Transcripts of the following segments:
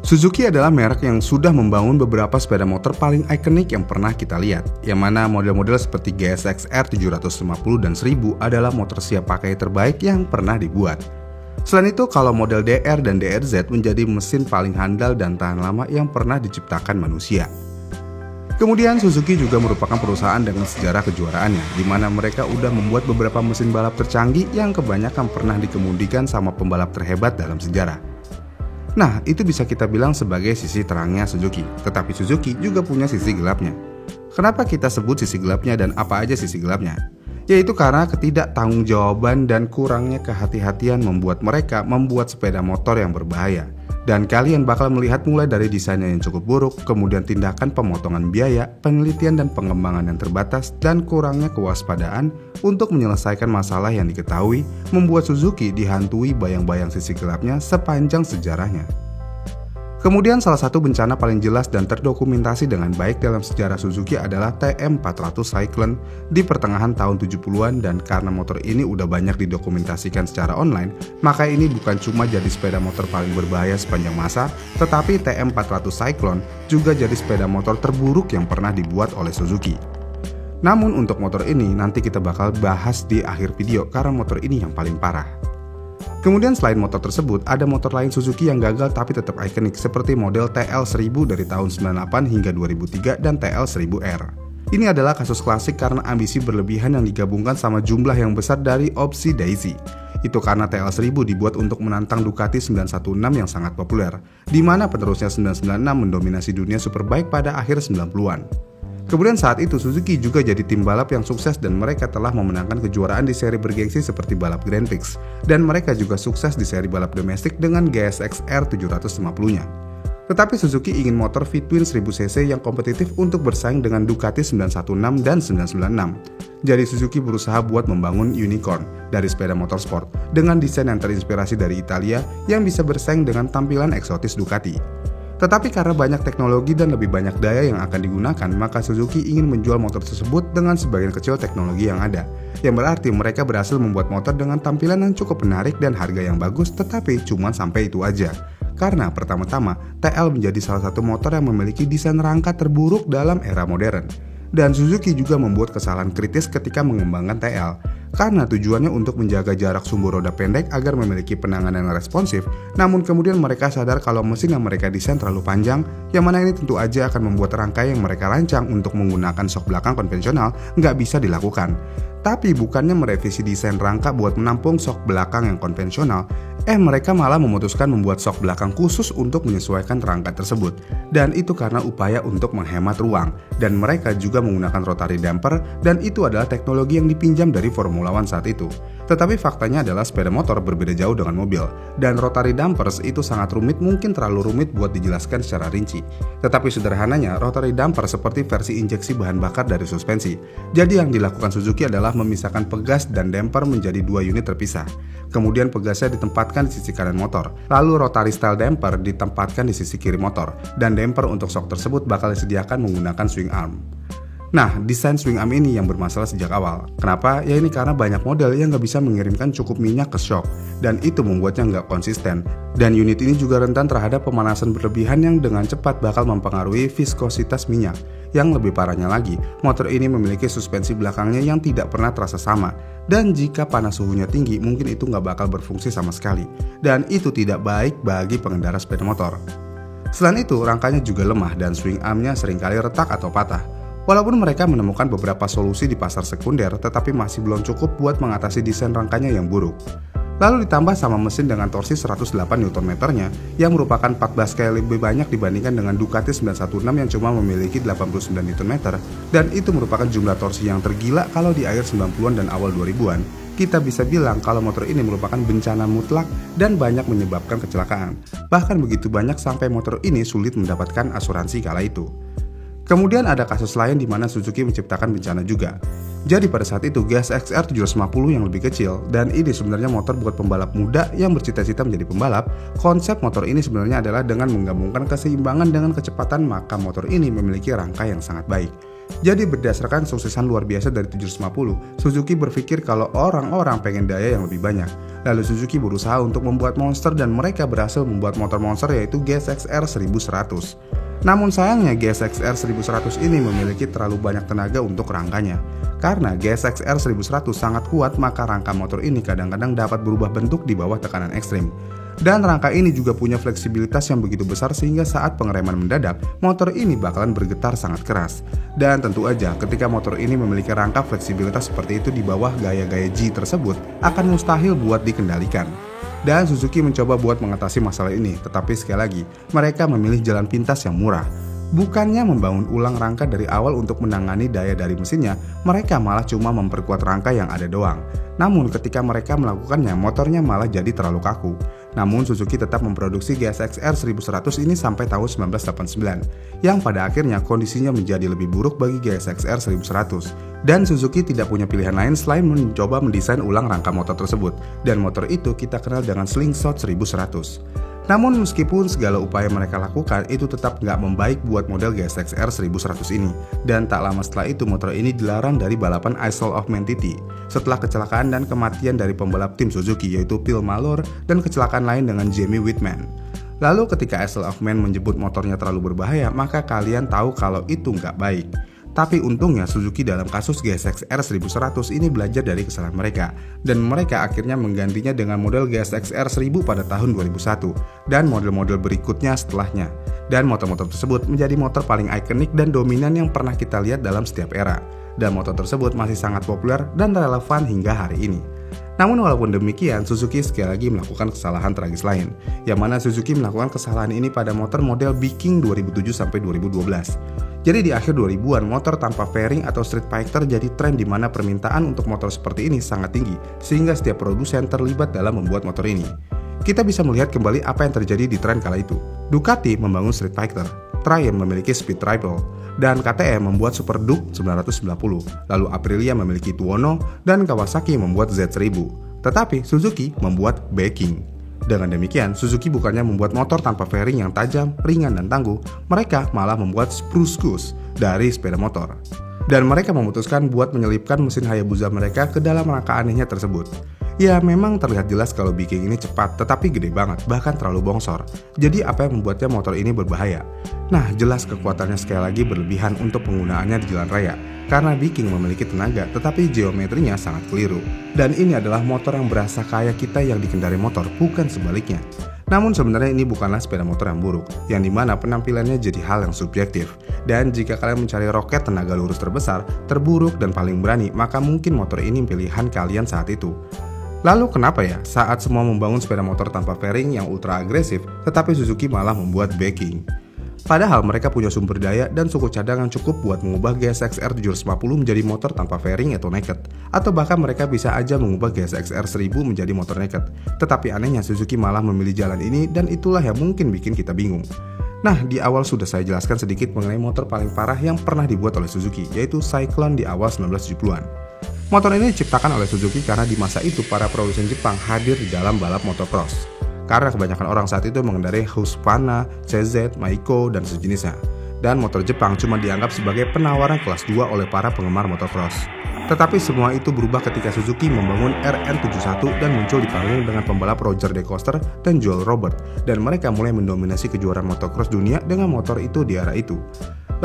Suzuki adalah merek yang sudah membangun beberapa sepeda motor paling ikonik yang pernah kita lihat, yang mana model-model seperti GSX-R 750 dan 1000 adalah motor siap pakai terbaik yang pernah dibuat. Selain itu, kalau model DR dan DRZ menjadi mesin paling handal dan tahan lama yang pernah diciptakan manusia. Kemudian Suzuki juga merupakan perusahaan dengan sejarah kejuaraannya, di mana mereka udah membuat beberapa mesin balap tercanggih yang kebanyakan pernah dikemudikan sama pembalap terhebat dalam sejarah. Nah, itu bisa kita bilang sebagai sisi terangnya Suzuki, tetapi Suzuki juga punya sisi gelapnya. Kenapa kita sebut sisi gelapnya dan apa aja sisi gelapnya? Yaitu karena ketidaktanggung-jawaban dan kurangnya kehati-hatian membuat mereka membuat sepeda motor yang berbahaya. Dan kalian bakal melihat mulai dari desainnya yang cukup buruk, kemudian tindakan pemotongan biaya, penelitian dan pengembangan yang terbatas, dan kurangnya kewaspadaan untuk menyelesaikan masalah yang diketahui membuat Suzuki dihantui bayang-bayang sisi gelapnya sepanjang sejarahnya. Kemudian salah satu bencana paling jelas dan terdokumentasi dengan baik dalam sejarah Suzuki adalah TM400 Cyclone di pertengahan tahun 70-an, dan karena motor ini udah banyak didokumentasikan secara online, maka ini bukan cuma jadi sepeda motor paling berbahaya sepanjang masa, tetapi TM400 Cyclone juga jadi sepeda motor terburuk yang pernah dibuat oleh Suzuki. Namun untuk motor ini nanti kita bakal bahas di akhir video karena motor ini yang paling parah. Kemudian selain motor tersebut, ada motor lain Suzuki yang gagal tapi tetap ikonik seperti model TL1000 dari tahun 98 hingga 2003 dan TL1000R. Ini adalah kasus klasik karena ambisi berlebihan yang digabungkan sama jumlah yang besar dari opsi Daisy. Itu karena TL1000 dibuat untuk menantang Ducati 916 yang sangat populer, di mana penerusnya 996 mendominasi dunia superbike pada akhir 90-an. Kemudian saat itu Suzuki juga jadi tim balap yang sukses dan mereka telah memenangkan kejuaraan di seri bergengsi seperti balap Grand Prix, dan mereka juga sukses di seri balap domestik dengan GSX-R 750-nya. Tetapi Suzuki ingin motor V-twin 1000cc yang kompetitif untuk bersaing dengan Ducati 916 dan 996. Jadi Suzuki berusaha buat membangun unicorn dari sepeda motor sport dengan desain yang terinspirasi dari Italia yang bisa bersaing dengan tampilan eksotis Ducati. Tetapi karena banyak teknologi dan lebih banyak daya yang akan digunakan, maka Suzuki ingin menjual motor tersebut dengan sebagian kecil teknologi yang ada. Yang berarti mereka berhasil membuat motor dengan tampilan yang cukup menarik dan harga yang bagus, tetapi cuma sampai itu aja. Karena pertama-tama, TL menjadi salah satu motor yang memiliki desain rangka terburuk dalam era modern. Dan Suzuki juga membuat kesalahan kritis ketika mengembangkan TL, karena tujuannya untuk menjaga jarak sumbu roda pendek agar memiliki penanganan yang responsif, namun kemudian mereka sadar kalau mesin yang mereka desain terlalu panjang, yang mana ini tentu aja akan membuat rangkai yang mereka rancang untuk menggunakan sok belakang konvensional nggak bisa dilakukan. Tapi bukannya merevisi desain rangka buat menampung sok belakang yang konvensional, mereka malah memutuskan membuat sok belakang khusus untuk menyesuaikan rangka tersebut. Dan itu karena upaya untuk menghemat ruang, dan mereka juga menggunakan rotary damper, dan itu adalah teknologi yang dipinjam dari Formula One saat itu. Tetapi faktanya adalah sepeda motor berbeda jauh dengan mobil, dan rotary dampers itu sangat rumit, mungkin terlalu rumit buat dijelaskan secara rinci. Tetapi sederhananya, rotary damper seperti versi injeksi bahan bakar dari suspensi. Jadi yang dilakukan Suzuki adalah memisahkan pegas dan damper menjadi dua unit terpisah. Kemudian pegasnya ditempatkan di sisi kanan motor, lalu rotary style damper ditempatkan di sisi kiri motor, dan damper untuk shock tersebut bakal disediakan menggunakan swing arm. Nah, desain swing arm ini yang bermasalah sejak awal. Kenapa? Ya ini karena banyak model yang nggak bisa mengirimkan cukup minyak ke shock, dan itu membuatnya nggak konsisten. Dan unit ini juga rentan terhadap pemanasan berlebihan yang dengan cepat bakal mempengaruhi viskositas minyak. Yang lebih parahnya lagi, motor ini memiliki suspensi belakangnya yang tidak pernah terasa sama. Dan jika panas suhunya tinggi, mungkin itu nggak bakal berfungsi sama sekali. Dan itu tidak baik bagi pengendara sepeda motor. Selain itu, rangkanya juga lemah dan swing armnya seringkali retak atau patah. Walaupun mereka menemukan beberapa solusi di pasar sekunder, tetapi masih belum cukup buat mengatasi desain rangkanya yang buruk. Lalu ditambah sama mesin dengan torsi 108 Nm-nya yang merupakan 14 kali lebih banyak dibandingkan dengan Ducati 916 yang cuma memiliki 89 Nm, dan itu merupakan jumlah torsi yang tergila kalau di akhir 90-an dan awal 2000-an. Kita bisa bilang kalau motor ini merupakan bencana mutlak dan banyak menyebabkan kecelakaan. Bahkan begitu banyak sampai motor ini sulit mendapatkan asuransi kala itu. Kemudian ada kasus lain di mana Suzuki menciptakan bencana juga. Jadi pada saat itu GSX-R 750 yang lebih kecil, dan ini sebenarnya motor buat pembalap muda yang bercita-cita menjadi pembalap. Konsep motor ini sebenarnya adalah dengan menggabungkan keseimbangan dengan kecepatan, maka motor ini memiliki rangka yang sangat baik. Jadi berdasarkan suksesan luar biasa dari 750, Suzuki berpikir kalau orang-orang pengen daya yang lebih banyak. Lalu Suzuki berusaha untuk membuat monster dan mereka berhasil membuat motor monster yaitu GSX-R 1100. Namun sayangnya GSX-R 1100 ini memiliki terlalu banyak tenaga untuk rangkanya. Karena GSX-R 1100 sangat kuat, maka rangka motor ini kadang-kadang dapat berubah bentuk di bawah tekanan ekstrim. Dan rangka ini juga punya fleksibilitas yang begitu besar sehingga saat pengereman mendadak, motor ini bakalan bergetar sangat keras. Dan tentu aja ketika motor ini memiliki rangka fleksibilitas seperti itu di bawah gaya-gaya G tersebut, akan mustahil buat dikendalikan. Dan Suzuki mencoba buat mengatasi masalah ini, tetapi sekali lagi, mereka memilih jalan pintas yang murah. Bukannya membangun ulang rangka dari awal untuk menangani daya dari mesinnya, mereka malah cuma memperkuat rangka yang ada doang. Namun ketika mereka melakukannya, motornya malah jadi terlalu kaku. Namun Suzuki tetap memproduksi GSX-R 1100 ini sampai tahun 1989, yang pada akhirnya kondisinya menjadi lebih buruk bagi GSX-R 1100. Dan Suzuki tidak punya pilihan lain selain mencoba mendesain ulang rangka motor tersebut, dan motor itu kita kenal dengan Slingshot 1100. Namun meskipun segala upaya mereka lakukan, itu tetap nggak membaik buat model GSX-R 1100 ini. Dan tak lama setelah itu motor ini dilarang dari balapan Isle of Man TT setelah kecelakaan dan kematian dari pembalap tim Suzuki yaitu Phil Malor dan kecelakaan lain dengan Jamie Whitman. Lalu ketika Isle of Man menyebut motornya terlalu berbahaya, maka kalian tahu kalau itu nggak baik. Tapi untungnya Suzuki dalam kasus GSX-R 1100 ini belajar dari kesalahan mereka, dan mereka akhirnya menggantinya dengan model GSX-R 1000 pada tahun 2001 dan model-model berikutnya setelahnya. Dan motor-motor tersebut menjadi motor paling ikonik dan dominan yang pernah kita lihat dalam setiap era. Dan motor tersebut masih sangat populer dan relevan hingga hari ini. Namun walaupun demikian, Suzuki sekali lagi melakukan kesalahan tragis lain, yang mana Suzuki melakukan kesalahan ini pada motor model Viking 2007-2012. Jadi di akhir 2000-an, motor tanpa fairing atau street fighter jadi tren di mana permintaan untuk motor seperti ini sangat tinggi, sehingga setiap produsen terlibat dalam membuat motor ini. Kita bisa melihat kembali apa yang terjadi di tren kala itu. Ducati membangun street fighter, Triumph memiliki speed triple, dan KTM membuat Super Duke 990, lalu Aprilia memiliki Tuono, dan Kawasaki membuat Z1000. Tetapi Suzuki membuat Viking. Dengan demikian, Suzuki bukannya membuat motor tanpa fairing yang tajam, ringan, dan tangguh, mereka malah membuat Spruce Goose dari sepeda motor. Dan mereka memutuskan buat menyelipkan mesin Hayabusa mereka ke dalam rangka anehnya tersebut. Ya memang terlihat jelas kalau Viking ini cepat, tetapi gede banget, bahkan terlalu bongsor. Jadi apa yang membuatnya motor ini berbahaya? Nah, jelas kekuatannya sekali lagi berlebihan untuk penggunaannya di jalan raya. Karena Viking memiliki tenaga, tetapi geometrinya sangat keliru. Dan ini adalah motor yang berasa kayak kita yang dikendari motor, bukan sebaliknya. Namun sebenarnya ini bukanlah sepeda motor yang buruk, yang dimana penampilannya jadi hal yang subjektif. Dan jika kalian mencari roket tenaga lurus terbesar, terburuk, dan paling berani, maka mungkin motor ini pilihan kalian saat itu. Lalu kenapa ya saat semua membangun sepeda motor tanpa fairing yang ultra agresif, tetapi Suzuki malah membuat Viking? Padahal mereka punya sumber daya dan suku cadang yang cukup buat mengubah GSX-R 750 menjadi motor tanpa fairing atau naked. Atau bahkan mereka bisa aja mengubah GSX-R 1000 menjadi motor naked. Tetapi anehnya Suzuki malah memilih jalan ini, dan itulah yang mungkin bikin kita bingung. Nah, di awal sudah saya jelaskan sedikit mengenai motor paling parah yang pernah dibuat oleh Suzuki, yaitu Cyclone di awal 1970-an. Motor ini diciptakan oleh Suzuki karena di masa itu para produsen Jepang hadir di dalam balap motocross. Karena kebanyakan orang saat itu mengendarai Husqvarna, CZ, Maiko, dan sejenisnya. Dan motor Jepang cuma dianggap sebagai penawaran kelas 2 oleh para penggemar motocross. Tetapi semua itu berubah ketika Suzuki membangun RN71 dan muncul di panggung dengan pembalap Roger De Coster dan Joel Robert. Dan mereka mulai mendominasi kejuaraan motocross dunia dengan motor itu di era itu.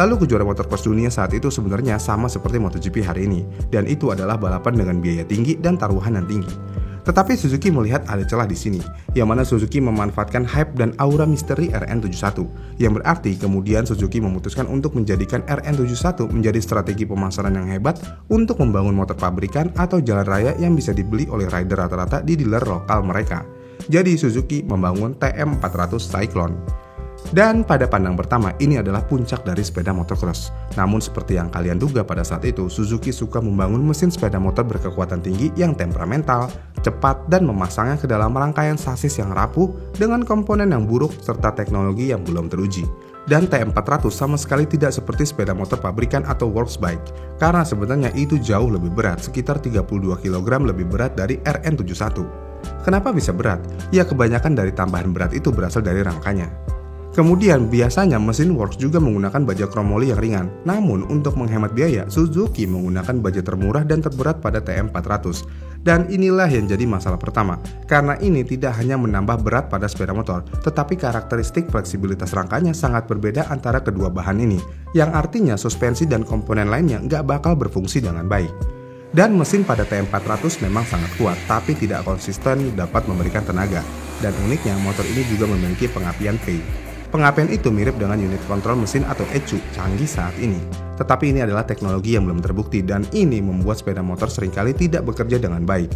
Lalu kejuaraan motocross dunia saat itu sebenarnya sama seperti MotoGP hari ini. Dan itu adalah balapan dengan biaya tinggi dan taruhan yang tinggi. Tetapi Suzuki melihat ada celah di sini, yang mana Suzuki memanfaatkan hype dan aura misteri RN71, yang berarti kemudian Suzuki memutuskan untuk menjadikan RN71 menjadi strategi pemasaran yang hebat untuk membangun motor pabrikan atau jalan raya yang bisa dibeli oleh rider rata-rata di dealer lokal mereka. Jadi Suzuki membangun TM400 Cyclone. Dan pada pandang pertama, ini adalah puncak dari sepeda motocross. Namun seperti yang kalian duga pada saat itu, Suzuki suka membangun mesin sepeda motor berkekuatan tinggi yang temperamental, cepat, dan memasangnya ke dalam rangkaian sasis yang rapuh dengan komponen yang buruk serta teknologi yang belum teruji. Dan TM400 sama sekali tidak seperti sepeda motor pabrikan atau works bike, karena sebenarnya itu jauh lebih berat, sekitar 32 kg lebih berat dari RN71. Kenapa bisa berat? Ya kebanyakan dari tambahan berat itu berasal dari rangkanya. Kemudian biasanya mesin works juga menggunakan baja kromoli yang ringan. Namun untuk menghemat biaya, Suzuki menggunakan baja termurah dan terberat pada TM400. Dan inilah yang jadi masalah pertama, karena ini tidak hanya menambah berat pada sepeda motor, tetapi karakteristik fleksibilitas rangkanya sangat berbeda antara kedua bahan ini, yang artinya suspensi dan komponen lainnya nggak bakal berfungsi dengan baik. Dan mesin pada TM400 memang sangat kuat, tapi tidak konsisten dapat memberikan tenaga. Dan uniknya, motor ini juga memiliki pengapian P. Pengapian itu mirip dengan unit kontrol mesin atau ECU canggih saat ini. Tetapi ini adalah teknologi yang belum terbukti dan ini membuat sepeda motor seringkali tidak bekerja dengan baik.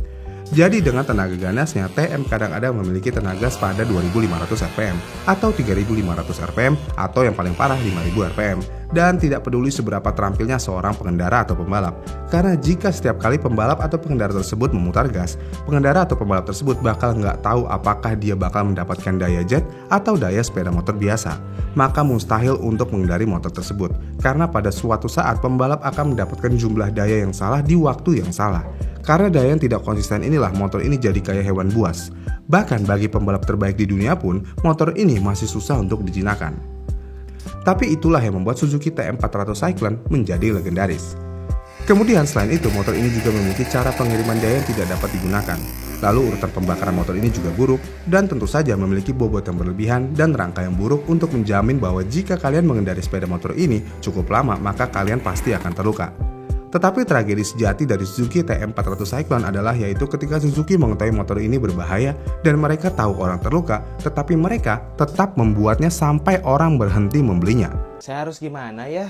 Jadi dengan tenaga ganasnya, TM kadang-kadang memiliki tenaga pada 2500 rpm atau 3500 rpm atau yang paling parah 5000 rpm. Dan tidak peduli seberapa terampilnya seorang pengendara atau pembalap. Karena jika setiap kali pembalap atau pengendara tersebut memutar gas, pengendara atau pembalap tersebut bakal nggak tahu apakah dia bakal mendapatkan daya jet atau daya sepeda motor biasa. Maka mustahil untuk mengendari motor tersebut. Karena pada suatu saat pembalap akan mendapatkan jumlah daya yang salah di waktu yang salah. Karena daya yang tidak konsisten inilah motor ini jadi kayak hewan buas. Bahkan bagi pembalap terbaik di dunia pun, motor ini masih susah untuk dijinakan. Tapi itulah yang membuat Suzuki TM400 Cyclone menjadi legendaris. Kemudian selain itu, motor ini juga memiliki cara pengiriman daya yang tidak dapat digunakan. Lalu urutan pembakaran motor ini juga buruk, dan tentu saja memiliki bobot yang berlebihan dan rangka yang buruk untuk menjamin bahwa jika kalian mengendari sepeda motor ini cukup lama, maka kalian pasti akan terluka. Tetapi tragedi sejati dari Suzuki TM400 Cyclone adalah yaitu ketika Suzuki mengetahui motor ini berbahaya dan mereka tahu orang terluka, tetapi mereka tetap membuatnya sampai orang berhenti membelinya. Saya harus gimana ya?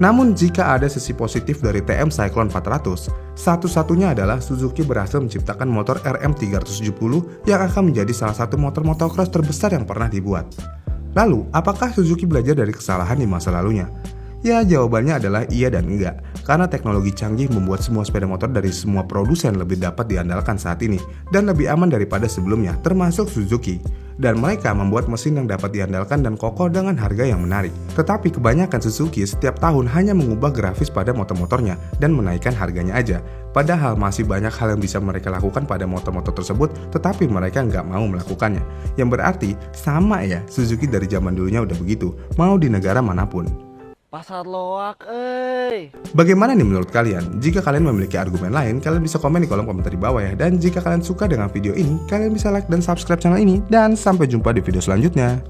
Namun jika ada sisi positif dari TM Cyclone 400, satu-satunya adalah Suzuki berhasil menciptakan motor RM370 yang akan menjadi salah satu motor motocross terbesar yang pernah dibuat. Lalu, apakah Suzuki belajar dari kesalahan di masa lalunya? Ya, jawabannya adalah iya dan enggak. Karena teknologi canggih membuat semua sepeda motor dari semua produsen lebih dapat diandalkan saat ini dan lebih aman daripada sebelumnya, termasuk Suzuki. Dan mereka membuat mesin yang dapat diandalkan dan kokoh dengan harga yang menarik. Tetapi kebanyakan Suzuki setiap tahun hanya mengubah grafis pada motor-motornya dan menaikkan harganya aja. Padahal masih banyak hal yang bisa mereka lakukan pada motor-motor tersebut, tetapi mereka nggak mau melakukannya. Yang berarti sama ya, Suzuki dari zaman dulunya udah begitu, mau di negara manapun. Pasar loak, Bagaimana nih menurut kalian? Jika kalian memiliki argumen lain, kalian bisa komen di kolom komentar di bawah ya. Dan jika kalian suka dengan video ini, kalian bisa like dan subscribe channel ini. Dan sampai jumpa di video selanjutnya.